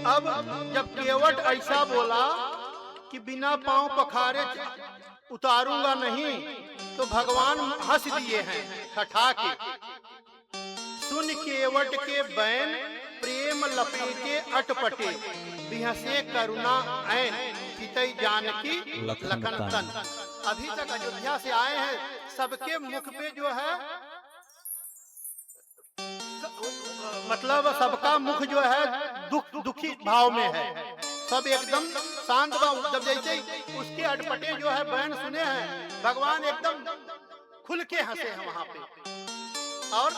अब जब केवट ऐसा बोला कि बिना पांव पखारे उतारूंगा नहीं, तो भगवान हंस दिए हैं ठठा के। सुन केवट के बैन प्रेम लपेटे अटपटे, बिहसे करुणा ऐन चितई जानकी लखन तन। अभी तक अयोध्या से आए हैं, सबके मुख पे जो है मतलब सबका मुख जो है दुखी भाव में है, सब एकदम शांत भाव। जब जैसे उसके अटपटे जो है बैन सुने हैं, भगवान एकदम खुल के हंसे हैं वहां पे। और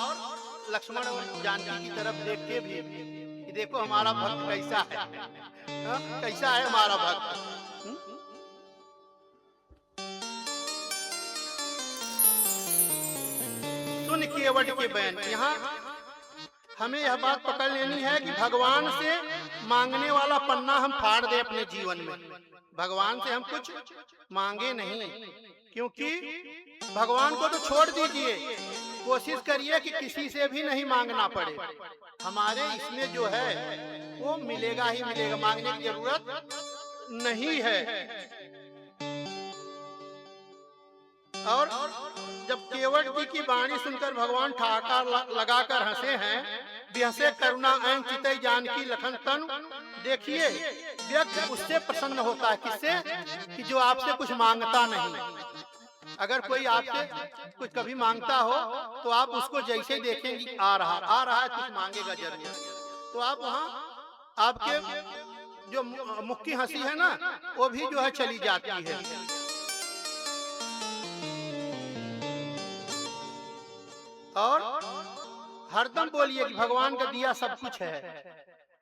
लक्ष्मण और जानकी की तरफ देख के भी कि देखो हमारा भक्त कैसा है, कैसा है हमारा भक्त। सुन केवट के बैन, यहाँ हमें यह बात पकड़ लेनी है कि भगवान से मांगने वाला पन्ना हम फाड़ दे अपने जीवन में। भगवान से हम कुछ मांगे नहीं, क्योंकि भगवान को तो छोड़ दीजिए, कोशिश करिए कि किसी से भी नहीं मांगना पड़े। हमारे इसमें जो है वो मिलेगा ही मिलेगा, मांगने की जरूरत नहीं है। और जब केवट जी की वाणी सुनकर भगवान ठहाका लगाकर हंसे हैं, बिहसे करुणा ऐन चितई जानकी लखन तन। देखिए व्यक्ति उससे प्रसन्न होता है, किससे? कि जो आपसे कुछ मांगता नहीं। अगर कोई आपसे कुछ कभी मांगता हो तो आप उसको जैसे देखेंगे आ रहा है कुछ मांगेगा जरूर, तो आप वहाँ आपके जो मुख की हंसी है ना वो भी जो है चली जाती है। और हरदम बोलिए कि भगवान का दिया सब कुछ है,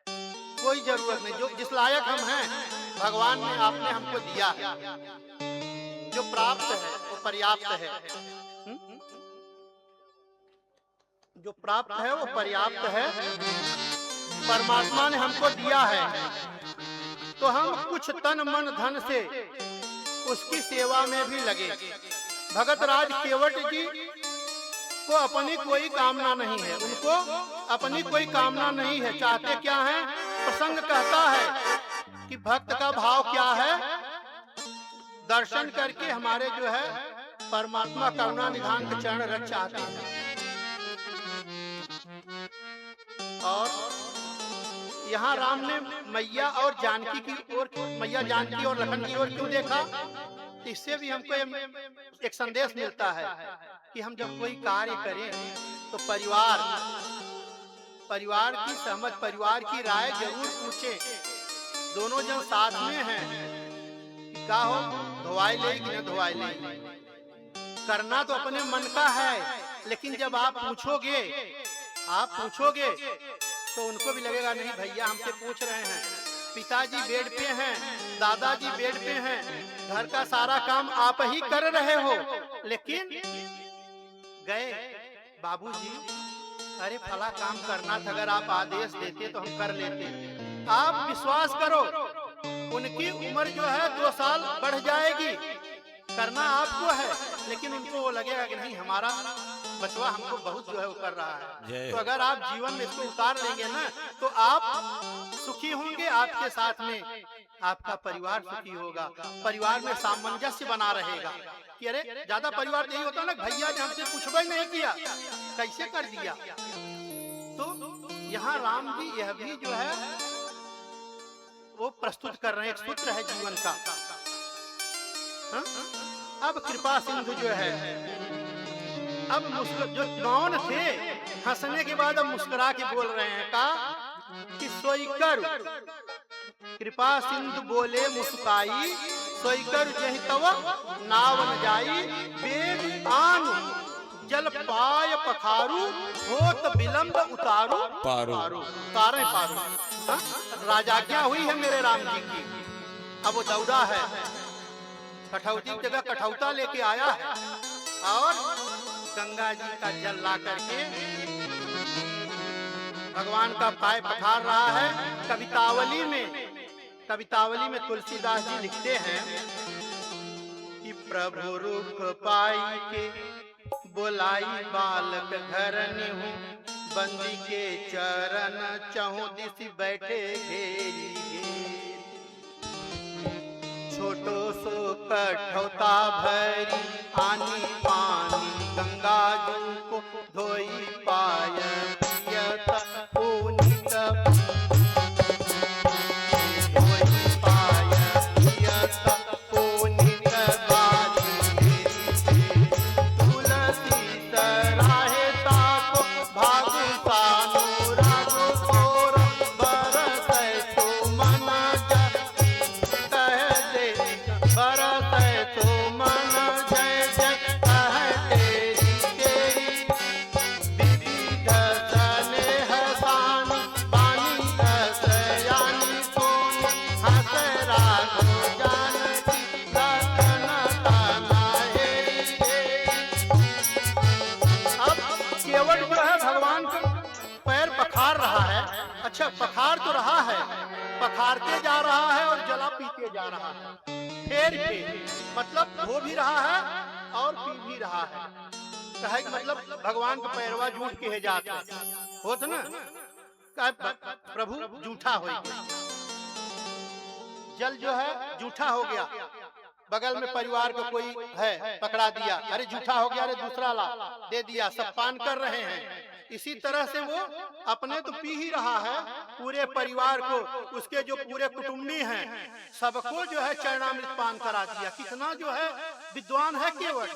कोई जरूरत नहीं। जो जिस लायक हम हैं भगवान ने आपने हमको दिया, जो प्राप्त है वो पर्याप्त है। जो प्राप्त है वो पर्याप्त है, परमात्मा ने हमको दिया है, तो हम कुछ तन मन धन से उसकी सेवा में भी लगे। भगत राज केवट जी को अपनी कोई कामना नहीं है, उनको अपनी कोई कामना नहीं है। चाहते क्या है? प्रसंग कहता है कि भक्त का भाव क्या है? दर्शन करके हमारे जो है परमात्मा करुणा निधान के चरण रज चाहते हैं। और यहाँ राम ने मैया और जानकी की ओर, मैया जानकी और लखन की ओर क्यों देखा? इससे भी हमको एक संदेश मिलता है कि हम जब कोई कार्य करें तो परिवार की सहमत, परिवार की राय जरूर पूछें। दोनों जन साथ में हैं, क्या हो धोवाई ले कि न धोवाई ले, करना तो अपने मन का है, लेकिन जब आप पूछोगे तो उनको भी लगेगा नहीं भैया हमसे पूछ रहे हैं। पिताजी बेड पे हैं, दादाजी बेड पे हैं, घर का सारा काम आप ही कर रहे हो, लेकिन गए बाबूजी, अरे फला काम करना था, अगर आप आदेश देते तो हम कर लेते। आप विश्वास करो उनकी उम्र जो है 2 साल बढ़ जाएगी, करना आपको है, लेकिन उनको वो लगेगा कि नहीं हमारा बचवा हमको बहुत जो है वो कर रहा है। तो अगर आप जीवन में इसको उतार लेंगे ना तो आप सुखी होंगे, आपके साथ में आपका परिवार सुखी होगा, परिवार में सामंजस्य बना रहेगा। कि अरे ज्यादा परिवार यही होता है ना, भैया ने हमसे पूछबा ही नहीं किया, कैसे कर दिया। तो यहाँ राम जी यह भी जो है वो प्रस्तुत कर रहे हैं, एक सूत्र है जीवन का। अब कृपा सिंधु जो है, अब जो कौन थे हंसने के बाद अब मुस्कुरा के बोल रहे हैं का कि सोईकर कृपा सिंधु बोले मुस्काई, सोईकर जहि तव नाव न जाई, वेद आन जल पाय पखारू, होत विलंब उतारू पारू। राजाज्ञा हुई है मेरे राम जी की। अब वो दौड़ा है, कठौती की जगह कठौता लेके आया है और गंगा जी का जल ला करके भगवान का पाय पखार रहा है। कवितावली में तुलसीदास जी लिखते हैं कि प्रभु रूप पाई के बोलाई बालक धरनी हूँ, बंदी के चरण चहु दिस बैठे घेरी कठौता भरी आनी पानी गंगा जू को धोई पाय पियत पुनीत धोई पाय पियत पुनीत बारी तुलसी तराहे ताको भागु सानु रागु तोर बरसै तू मन कह दे बरसै तू मन जय जय कह तेरी तेरी विविध स्नेह सानी बानी दसयानी सोनी हंस रागो जानकी लखन तना हेरी अब केवट जो है भगवान का पैर पखार रहा है। अच्छा पखार तो रहा है, पखारते जा रहा है और जला पीते जा रहा है। फेर मतलब धो भी रहा है और पी भी रहा है। कहे कि मतलब भगवान का पैरवा झूठ के है जाते होत ना, कहे प्रभु झूठा हो गया, जल जो है झूठा हो गया। बगल में परिवार का कोई है पकड़ा दिया, अरे झूठा हो गया, अरे दूसरा ला दे दिया, सब पान कर रहे हैं। इसी तरह से वो अपने तो पी ही रहा है, पूरे परिवार को, उसके जो पूरे कुटुंबी हैं सबको जो है चरणामृत पान करा दिया। कितना जो है विद्वान है केवट।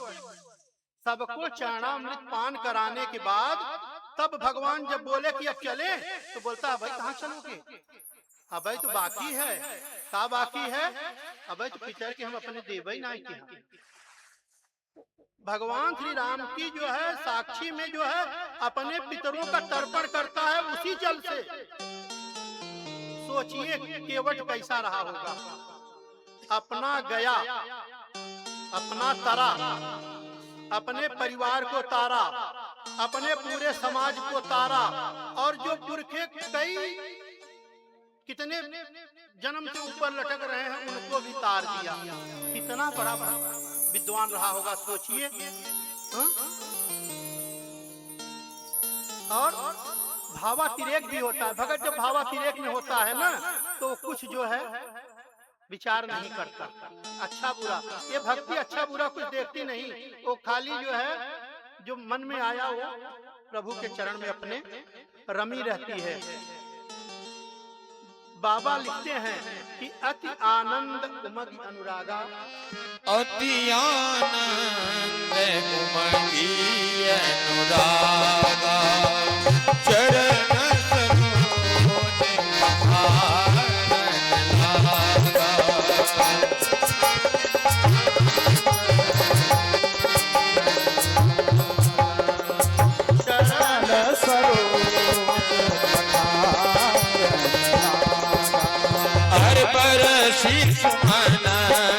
सबको चरणामृत पान कराने के बाद तब भगवान जब बोले कि अब चले, तो बोलता है भाई कहाँ चलोगे, अबे तो बाकी है। का बाकी है? अबे तो पितर के हम अपने देवई नाई के हैं। भगवान श्री राम की जो है साक्षी में जो है अपने पितरों का तर्पण करता है उसी जल से। सोचिए केवट कैसा रहा होगा। अपना गया, अपना तरा, अपने परिवार को तारा, अपने पूरे समाज को तारा, और जो पुरखे कई कितने जन्म से ऊपर लटक रहे हैं उनको भी तार दिया। कितना बड़ा विद्वान रहा होगा सोचिए। और भावातिरेक भी होता है। भगत जब भावातिरेक में होता है ना तो कुछ जो है विचार नहीं करता, अच्छा बुरा। ये भक्ति अच्छा बुरा कुछ देखती नहीं, वो खाली जो है जो मन में आया वो प्रभु के चरण में अपने रमी रहती है। बाबा लिखते हैं कि अति आनंद उमगी अनुरागा, अति आनंद उमगी अनुरागा, चरण सरोज आनंद लागा। चरण सरोज बरसी सुमन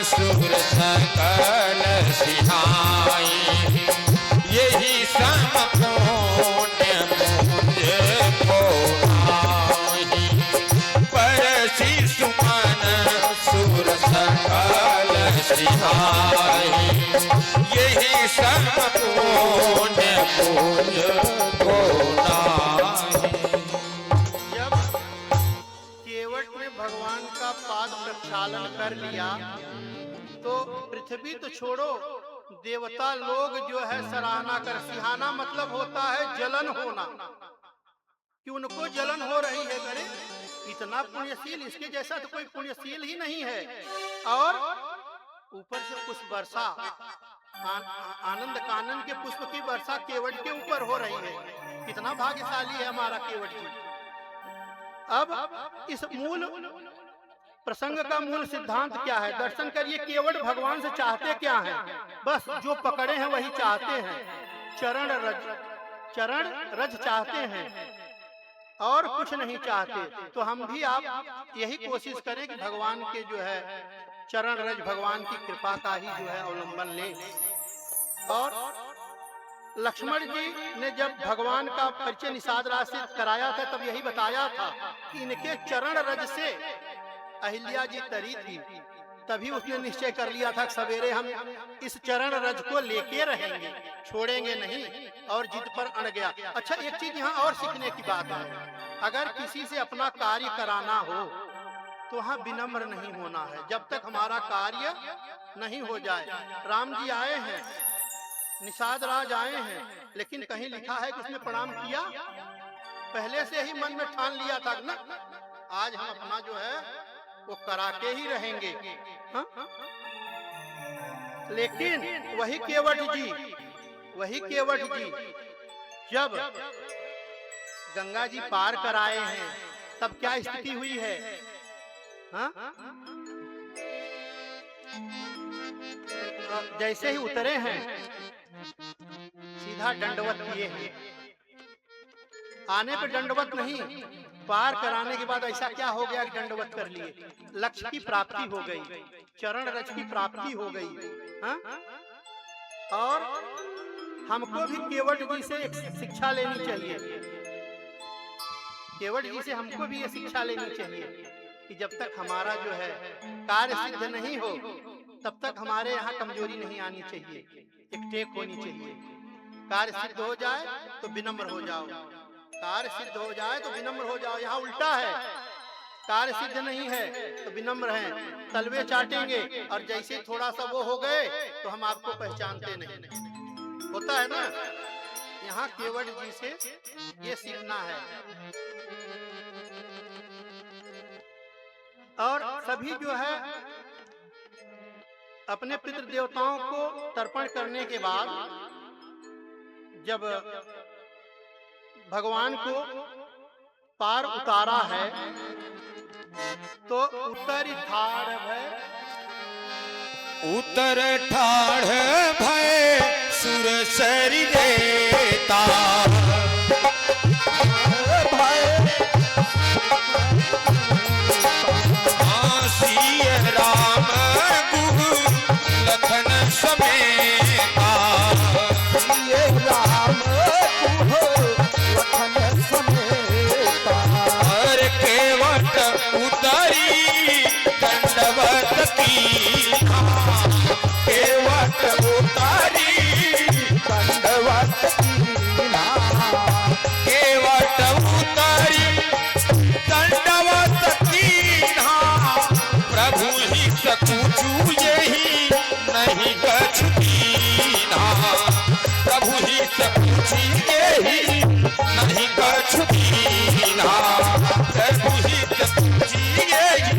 सुर सकल सिहाई, यही सम पुण्य मुझे को नाही। बरसी सुमन सुर सकल सिहाई, यही सम पुण्य मुझे को नाही। भगवान का पाद प्रक्षालन कर लिया तो पृथ्वी तो छोड़ो, देवता लोग जो है सराहना कर। सिहाना मतलब होता है जलन होना, कि उनको जलन हो रही है। अरे इतना पुण्यशील, इसके जैसा तो कोई पुण्यशील ही नहीं है। और ऊपर से पुष्प वर्षा, आनंद कानन के पुष्प की वर्षा केवट के ऊपर हो रही है। कितना भाग्यशाली है हमारा केवट जी। अब इस मूल प्रसंग का मूल सिद्धांत क्या है? दर्शन करिए, केवट भगवान से चाहते क्या हैं? बस जो पकड़े हैं वही चाहते हैं। चरण रज चाहते हैं और कुछ नहीं चाहते। तो हम भी आप यही कोशिश करें कि भगवान के जो है चरण रज, भगवान की कृपा का ही जो है अवलंबन ले। और लक्ष्मण जी ने जब भगवान का परिचय निषाद राज से कराया था तब यही बताया था कि इनके चरण रज से अहिल्या जी तरी थी। तभी उसने निश्चय कर लिया था कि सवेरे हम इस चरण रज को लेके रहेंगे, छोड़ेंगे नहीं, और जिद पर अड़ गया। अच्छा, एक चीज यहाँ और सीखने की बात है। अगर किसी से अपना कार्य कराना हो तो वहां विनम्र नहीं होना है, जब तक हमारा कार्य नहीं हो जाए। राम जी आए हैं, निषाद राज आए हैं, लेकिन कहीं लिखा है कि उसने प्रणाम किया? पहले से ही मन में ठान लिया था ना, आज हम अपना जो है वो करा के ही रहेंगे। हा? लेकिन वही केवट जी जब गंगा जी पार कर आए हैं, तब क्या स्थिति हुई है? हा? जैसे ही उतरे हैं, सीधा दंडवत किए हैं। आने पे दंडवत नहीं, पार कराने के बाद ऐसा क्या हो गया कि दंडवत कर लिए? लक्ष्य की प्राप्ति हो गई, चरण रज की प्राप्ति हो गई। हा? और हमको भी केवट जी से एक शिक्षा लेनी चाहिए। केवट जी से हमको भी ये शिक्षा लेनी चाहिए कि जब तक हमारा जो है कार्य सिद्ध नहीं हो, तब तक हमारे यहाँ कमजोरी नहीं आनी चाहिए, एक टेक होनी चाहिए। कार्य सिद्ध हो जाए तो विनम्र हो जाओ, कार्य सिद्ध हो जाए तो विनम्र हो जाओ। यहाँ उल्टा है, कार्य सिद्ध नहीं है तो विनम्र हैं, तलवे चाटेंगे, और जैसे थोड़ा सा वो हो गए तो हम आपको पहचानते नहीं। होता है ना, यहाँ केवट जी से ये सीखना है। और सभी जो है अपने पितृ देवताओं को तर्पण करने के बाद जब भगवान को पार उतारा है, तो उत्तर ठाड़ भय, उतर ठाड़ भय सुर सरि देता, सिय राम गुहु लखन समेता, ये राम गुहु लखन समेता। हर केवट उतरी दंडवत कीन्हा, केवट उतरी दंडवत कीन्हा, केवट उतरी दंडवत कीन्हा, प्रभु ही सकूचू यही नहीं कछु कीन्हा, प्रभु ही सकूची यही नहीं कछु कीन्हा, प्रभु ही सकूची यही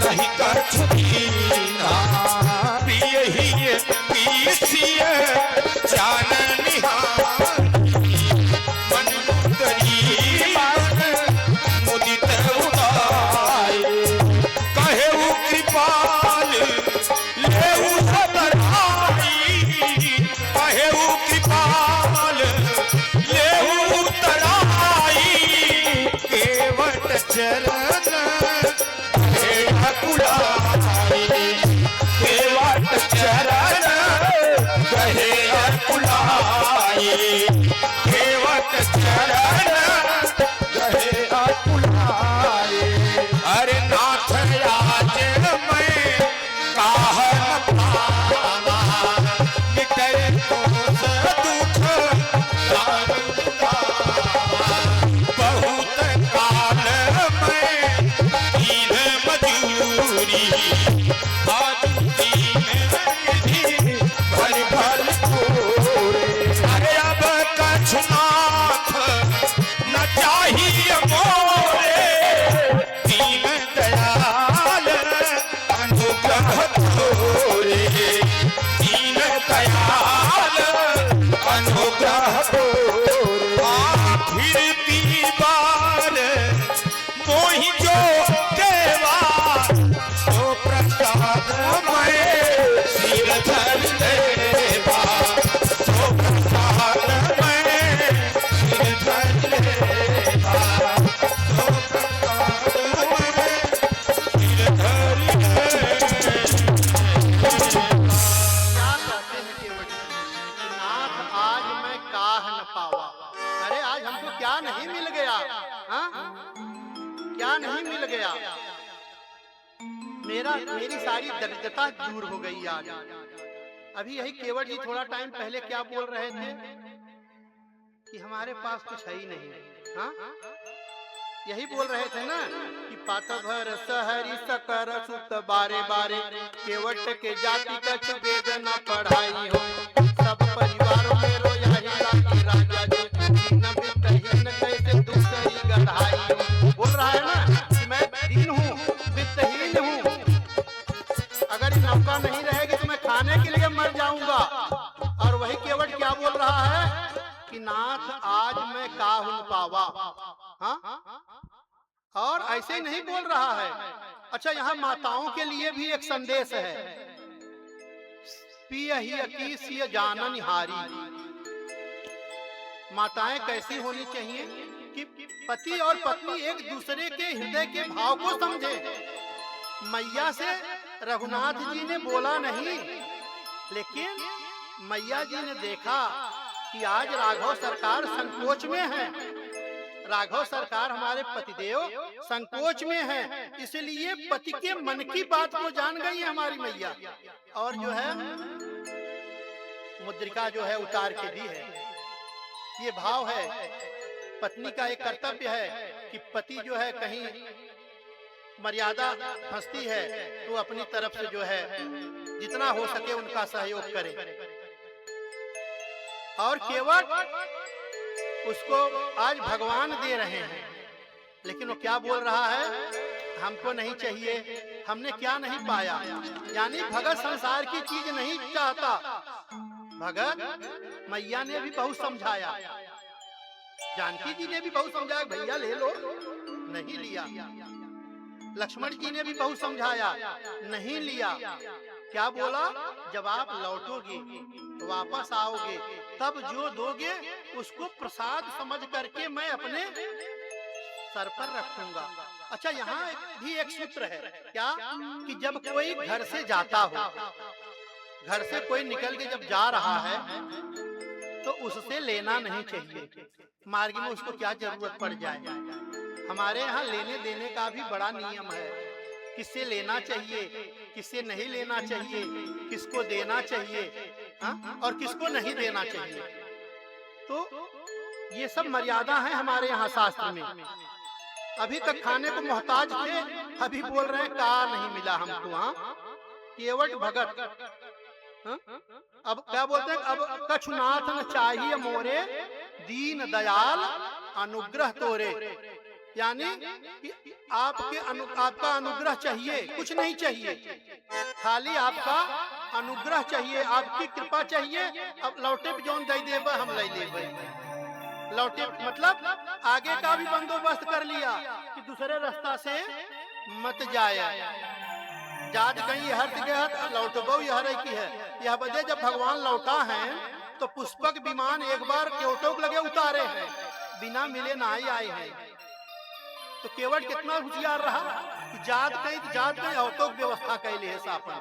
नहीं कछु कीन्हा, प्रिय ही पीसिय जान निहारी, मन मुदरी मन मुदित उदाई, कहेउ कृपाल लेउ तराई, कहेउ कृपाल लेउ तराई, केवट चरण हे अकुलाई, केवट चरण कहे अकुलाई, केवट चरण कहे अकुलाई। अरे नाथ आज मैं काहन पावा, मिटे दोष दुख दारुण दावा, बहुत काल में दीन मजूरी, आज दीन निधि भल भल पूरे। अरे अब कछु नाथ न चाहिए मोरे, दीन दयाल अनुग्रह तोरे, दीन दयाल अनुग्रह तोरे। फिर बार मोहि जो देवा, तो प्रसाद मैं सिर धर देवा, तो प्रसाद मैं सिर धर देवा, तो प्रसाद मैं सिर धर क्या कहते हैं केवट जी? नाथ आज मैं काह न पावा। अरे आज हमको क्या नहीं मिल गया? हाँ? क्या नहीं मिल गया? मेरी सारी दरिद्रता दूर हो गई आज। अभी यही केवट जी थोड़ा टाइम पहले क्या बोल रहे थे कि हमारे पास कुछ है ही नहीं। हाँ? यही बोल रहे थे ना कि पात भर सहरी सकर सुत बारे बारे केवट के जाति कछ वेद न पढ़ाई हो सब परिवार में रोया ही लागी राजा जो दीन वित्तहीन कैसे दूसरी गढ़ाई हो। बोल रहा है ना कि मैं दीन हूँ, वित्तहीन हूँ, अगर ये नौका नहीं रहेगी तो मैं खाने के लिए मर जाऊंगा। और वही केवट क्या बोल रहा है कि नाथ आज मैं काहुन पावा। हाँ, और ऐसे ही नहीं बोल रहा है। अच्छा, यहाँ माताओं के लिए भी एक संदेश है। पियहि अकीसिय जानन हारी। माताएं कैसी होनी चाहिए कि पति और पत्नी एक दूसरे के हृदय के भाव को समझे। मैया से रघुनाथ जी ने बोला नहीं, लेकिन मैया जी ने देखा कि आज राघव सरकार संकोच में है, राघव सरकार हमारे पतिदेव संकोच में है, इसलिए पति के मन की बात को जान गई है हमारी मैया। और जो है मुद्रिका जो है उतार के दी है। ये भाव है, पत्नी का एक कर्तव्य है कि पति जो है कहीं मर्यादा फंसती है तो अपनी तरफ से जो है जितना हो सके उनका सहयोग करे। और केवट उसको आज भगवान दे रहे हैं, लेकिन वो क्या बोल रहा है, हमको नहीं चाहिए, हमने क्या नहीं पाया। यानी भगत संसार की चीज नहीं चाहता। भगत मैया ने भी बहुत समझाया, जानकी जी ने भी बहुत समझाया, भैया ले लो, नहीं लिया। लक्ष्मण जी ने भी बहुत समझाया, नहीं लिया। क्या बोला, जब आप लौटोगे वापस आओगे तब जो दोगे उसको प्रसाद समझ करके मैं अपने सर पर रखूंगा। अच्छा, यहाँ भी एक सूत्र है, क्या कि जब कोई घर से जाता हो, घर से कोई निकल के जब जा रहा है तो उससे लेना नहीं चाहिए। मार्ग में उसको क्या जरूरत पड़ जाए। हमारे यहाँ लेने देने का भी बड़ा नियम है, किससे लेना चाहिए, किससे नहीं लेना चाहिए, किसको देना चाहिए, हाँ? और किसको नहीं देना चाहिए। तो ये सब मर्यादा है हमारे यहाँ शास्त्र में। अभी तक खाने को मोहताज थे, अभी बोल रहे हैं का नहीं मिला हमको। हाँ, केवट भगत। हाँ? अब क्या बोलते हैं, अब कछुनाथ न चाहिए मोरे दीन दयाल अनुग्रह तोरे। यानी आपका अनुग्रह चाहिए, कुछ नहीं चाहिए, खाली आपका अनुग्रह चाहिए, आपकी कृपा चाहिए। अब लौटे भी जौन दे देबा हम ले लेबे। लौटे मतलब आगे का भी बंदोबस्त कर लिया कि दूसरे रास्ता से मत जाए। जात गई हर्त गए लौटबो यह की है। यह बदे जब भगवान लौटा है तो पुष्पक विमान एक बार केवटों लगे उतारे हैं, बिना मिले ना ही आए हैं। तो केवट कितना होशियार रहा कि जात कई औतो व्यवस्था कैले है सापन।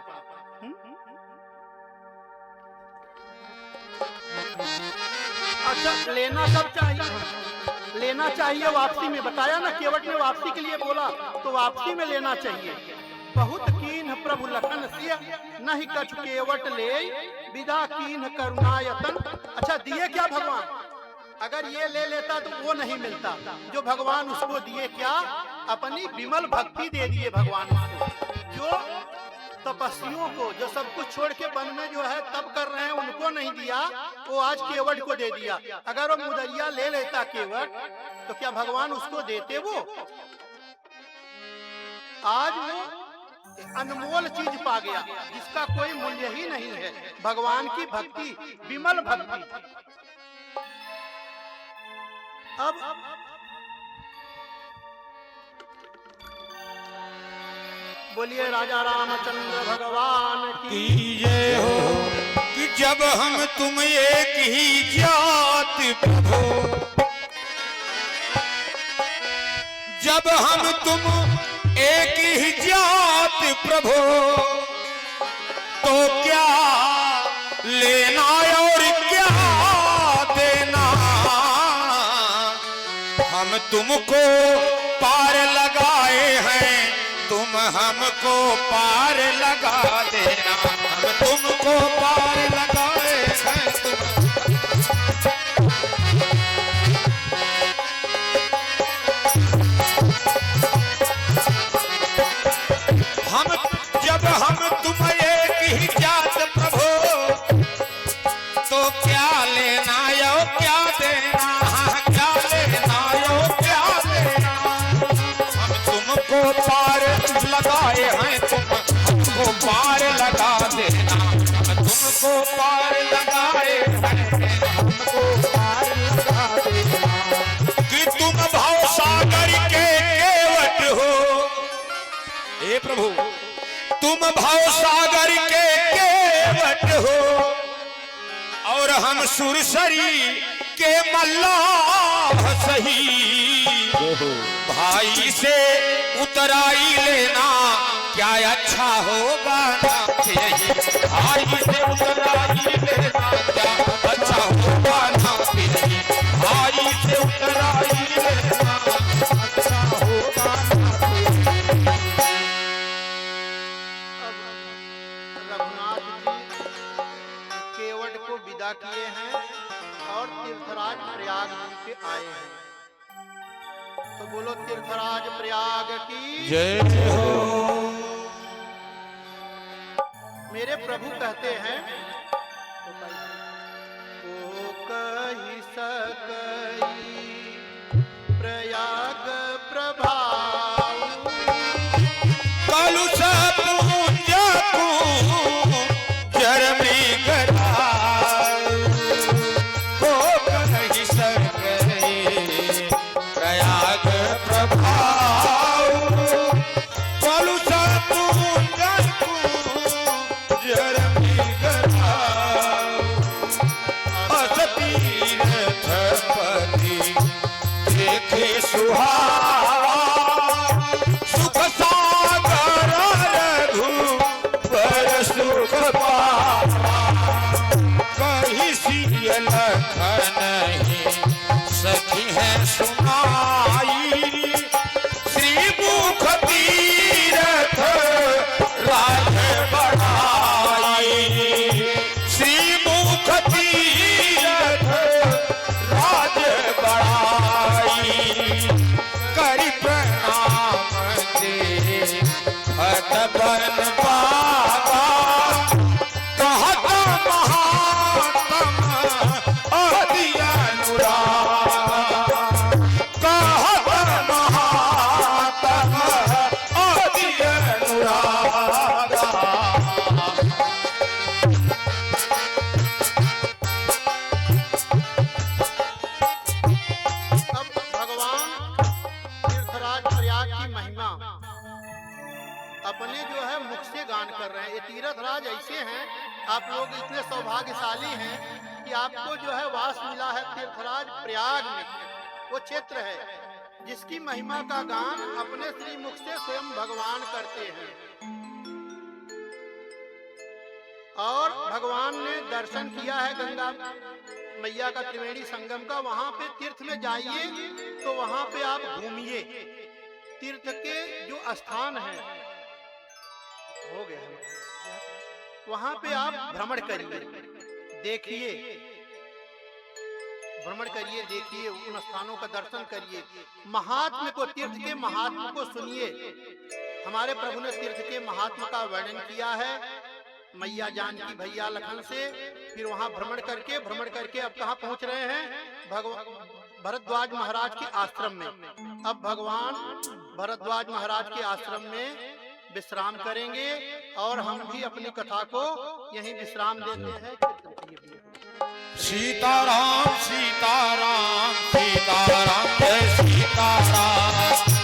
अच्छा, लेना कब चाहिए, लेना चाहिए वापसी में। बताया ना, केवट ने वापसी के लिए बोला तो वापसी में लेना चाहिए। बहुत कीन्ह प्रभु लखन सिय नहीं कछु केवट ले विदा कीन्ह करुणायतन। अच्छा, दिए क्या भगवान, अगर ये ले लेता तो वो नहीं मिलता जो भगवान उसको दिए। क्या, अपनी विमल भक्ति दे दिए भगवान उसको। जो तपस्वियों को, जो सब कुछ छोड़ के वन में जो है तब कर रहे हैं, उनको नहीं दिया, वो आज केवट को दे दिया। अगर वो मुदरिया ले लेता केवट तो क्या भगवान उसको देते? वो आज वो अनमोल चीज पा गया जिसका कोई मूल्य ही नहीं है, भगवान की भक्ति, विमल भक्ति। अब बोलिए राजा रामचंद्र भगवान की जय हो। कि जब हम तुम एक ही जात प्रभु, जब हम तुम एक ही जात प्रभु, तो क्या लेना और क्या देना। हम तुमको पार लगाए हैं, तुम हमको पार लगा देना। हम तुमको पार लगाए हैं, तुम तुमको पार लगाए हैं, तुम हमको पार लगा देना। हम तुमको पार लगाए हैं, हमको पार लगा देना। कि तुम भाव सागर के केवट हो। हे प्रभु, तुम भाव सागर के केवट हो और हम सुरसरी के मल्लाह सही। भाई से उतराई लेना क्या अच्छा होगा ना यही। भाई से उतराई लेना क्या अच्छा होगा ना यही। भाई से उतराई लेना अच्छा होगा ना। रघुनाथ जी केवट को विदा किए हैं और तीर्थराज प्रयाग पे आए हैं। तो बोलो तीर्थराज प्रयाग की जय हो। मेरे प्रभु कहते हैं ओ कही सकई प्रयाग प्रभाव कालू सपूंज जरमी गरा हो कहीं सके प्रयाग प्रभाव। कालू सपूंज जरमी गरा असतीर्थपति देखे सुहावा सुख सागर रघुबर सुख पावा। कहीं सिय लखन ही सखी है सुनाई श्री मुख तीरथ राज बढ़ाई। श्री मुख तीरथ राज बढ़ाई करी प्रणाम दे भक्त बन बाबा। कहत महात्म अति अनुराग। कहत महात्म अति अनुराग। अब भगवान तीर्थराज प्रयाग की महिमा अपने जो है मुख से गान कर रहे हैं। ये तीर्थराज ऐसे हैं, आप लोग इतने सौभाग्यशाली हैं कि आपको जो है वास मिला है तीर्थराज प्रयाग में। वो क्षेत्र है जिसकी महिमा का गान अपने श्री मुख से स्वयं भगवान करते हैं। और भगवान ने दर्शन किया है गंगा मैया का त्रिवेणी संगम का। वहां पे तीर्थ में जाइए तो वहां पे आप घूमिए। तीर्थ के जो स्थान है हो गया, वहां पे आप भ्रमण करिए, देखिए, भ्रमण करिए, देखिए, उन स्थानों का दर्शन करिए। महात्म को, तीर्थ के महात्म को सुनिए। हमारे प्रभु ने तीर्थ के महात्म का वर्णन किया है मैया जानकी भैया लखन से। फिर वहां भ्रमण करके अब कहाँ पहुंच रहे हैं? भरद्वाज महाराज के आश्रम में। अब भगवान भरद्वाज महाराज के आश्रम में विश्राम करेंगे और हम भी अपनी कथा को यहीं विश्राम देते हैं। सीताराम सीताराम सीताराम जय सीताराम।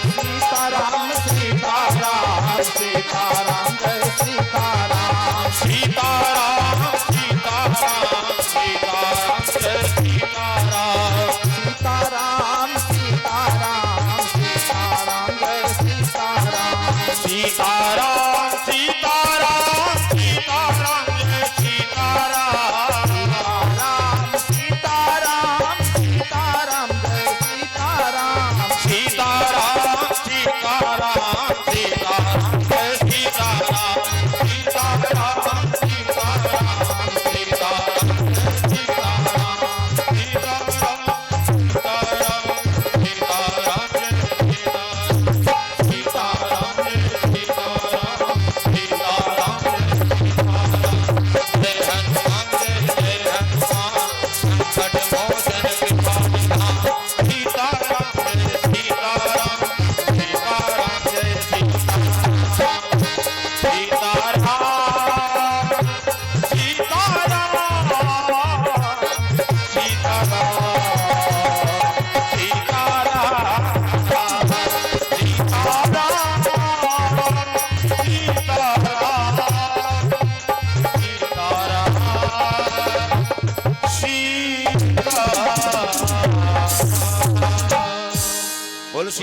सीताराम सीताराम सीताराम जय सीताराम। सीताराम सीताराम सीताराम जय सीताराम। सीताराम सीताराम सीताराम जय सीताराम। सीताराम सीताराम सीताराम जय सीताराम। सीताराम सीताराम जय सीताराम। सीताराम सीताराम सीताराम जय सीताराम।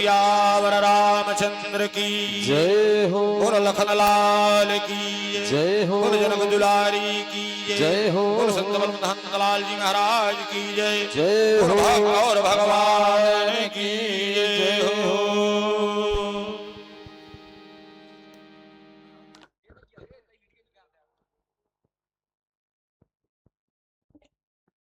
सियावर रामचंद्र की जय हो बोल लखन लाल की जय हो बोल जनक दुलारी की जय हो बोल संत बलवंत लाल जी महाराज की जय जय हो और भगवान की जय हो।